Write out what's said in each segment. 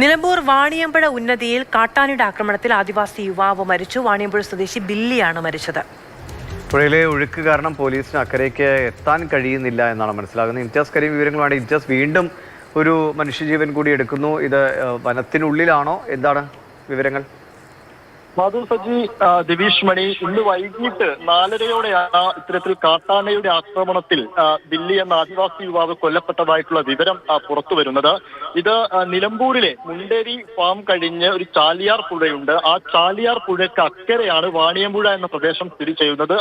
നിലമ്പൂർ വാണിയമ്പുഴ ഉന്നതിയിൽ കാട്ടാനയുടെ ആക്രമണത്തിൽ ആദിവാസി യുവാവ് മരിച്ചു. വാണിയമ്പുഴ സ്വദേശി ബില്ലിയാണ് മരിച്ചത്. പുഴയിലെ ഒഴുക്ക് കാരണം പോലീസിന് അക്കരയ്ക്ക് എത്താൻ കഴിയുന്നില്ല എന്നാണ് മനസ്സിലാകുന്നത്. ഇംതിയാസ് കരീം വിവരങ്ങളാണ്. ഇംതിയാസ്, വീണ്ടും ഒരു മനുഷ്യജീവൻ കൂടി എടുക്കുന്നു. ഇത് വനത്തിനുള്ളിലാണോ? എന്താണ് വിവരങ്ങൾ? മാധു സജി, ദിവീഷ് മണി, ഇന്ന് വൈകിട്ട് 4:30 ഇത്തരത്തിൽ കാട്ടാനയുടെ ആക്രമണത്തിൽ ദില്ലി എന്ന ആദിവാസി യുവാവ് കൊല്ലപ്പെട്ടതായിട്ടുള്ള വിവരം പുറത്തു വരുന്നത്. ഇത് നിലമ്പൂരിലെ മുണ്ടേരി ഫാം കഴിഞ്ഞ് ഒരു ചാലിയാർ പുഴയുണ്ട്. ആ ചാലിയാർ പുഴയ്ക്ക് അക്കരെയാണ് വാണിയമ്പുഴ എന്ന പ്രദേശം സ്ഥിതി ചെയ്യുന്നത്.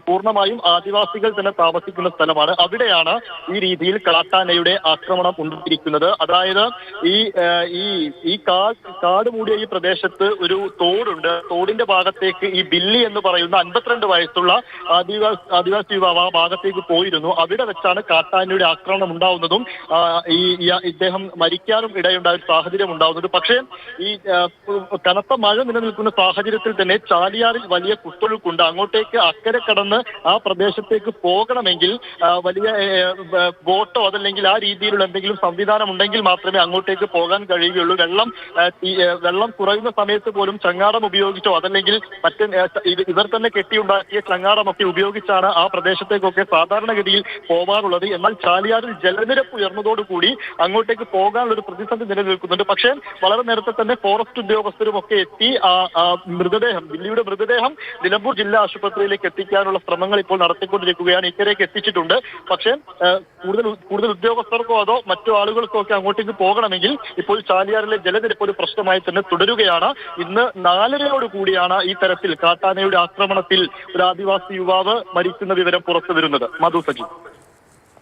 പൂർണ്ണമായും ആദിവാസികൾ തന്നെ താമസിക്കുന്ന സ്ഥലമാണ്. അവിടെയാണ് ഈ രീതിയിൽ കാട്ടാനയുടെ ആക്രമണം ഉണ്ടായിരിക്കുന്നത്. അതായത് ഈ കാട് മൂടിയ ഈ പ്രദേശത്ത് ഒരു തോടുണ്ട്. തോടിന്റെ ഭാഗത്തേക്ക് ഈ ബില്ലി എന്ന് പറയുന്ന 52 വയസ്സുള്ള ആദിവാസി യുവാവ് ആ ഭാഗത്തേക്ക് പോയിരുന്നു. അവിടെ വെച്ചാണ് കാട്ടാനയുടെ ആക്രമണം ഉണ്ടാവുന്നതും ഇദ്ദേഹം മരിക്കാനും ഇടയുണ്ടായ ഒരു സാഹചര്യം ഉണ്ടാവുന്നത്. പക്ഷേ ഈ കനത്ത മഴ നിലനിൽക്കുന്ന സാഹചര്യത്തിൽ തന്നെ ചാലിയാറിൽ വലിയ കുത്തൊഴുക്കുണ്ട്. അങ്ങോട്ടേക്ക് അക്കരെ കടന്ന് ആ പ്രദേശത്തേക്ക് പോകണമെങ്കിൽ വലിയ ബോട്ടോ അതല്ലെങ്കിൽ ആ രീതിയിലുള്ള എന്തെങ്കിലും സംവിധാനം ഉണ്ടെങ്കിൽ മാത്രമേ അങ്ങോട്ടേക്ക് പോകാൻ കഴിയുകയുള്ളൂ. വെള്ളം കുറയുന്ന സമയത്ത് പോലും ചങ്ങാടം ഉപയോഗിച്ചോ അതല്ലെങ്കിൽ ഇവർ തന്നെ കെട്ടിയുണ്ടാക്കിയ ചങ്ങാടമൊക്കെ ഉപയോഗിച്ചാണ് ആ പ്രദേശത്തേക്കൊക്കെ സാധാരണഗതിയിൽ പോകാറുള്ളത്. എന്നാൽ ചാലിയാറിൽ ജലനിരപ്പ് ഉയർന്നതോടുകൂടി അങ്ങോട്ടേക്ക് പോകാനുള്ള ഒരു പ്രതിസന്ധി നിലനിൽക്കുന്നുണ്ട്. പക്ഷേ വളരെ നേരത്തെ തന്നെ ഫോറസ്റ്റ് ഉദ്യോഗസ്ഥരും ഒക്കെ എത്തി ദില്ലിയുടെ മൃതദേഹം നിലമ്പൂർ ജില്ലാ ആശുപത്രിയിലേക്ക് എത്തിക്കാനുള്ള ശ്രമങ്ങൾ ഇപ്പോൾ നടത്തിക്കൊണ്ടിരിക്കുകയാണ്. ഇക്കരയ്ക്ക് എത്തിച്ചിട്ടുണ്ട്. പക്ഷേ കൂടുതൽ ഉദ്യോഗസ്ഥർക്കോ അതോ മറ്റു ആളുകൾക്കോ ഒക്കെ അങ്ങോട്ടേക്ക് പോകണമെങ്കിൽ ഇപ്പോൾ ചാലിയാറിലെ ജലനിരപ്പ് ഒരു പ്രശ്നമായി തന്നെ തുടരുകയാണ്. ഇന്ന് 4:30 കൂടിയാണ് ഈ തരത്തിൽ കാട്ടാനയുടെ ആക്രമണത്തിൽ ഒരു ആദിവാസി യുവാവ് മരിക്കുന്ന വിവരം പുറത്തു വരുന്നത്. മധു സജി.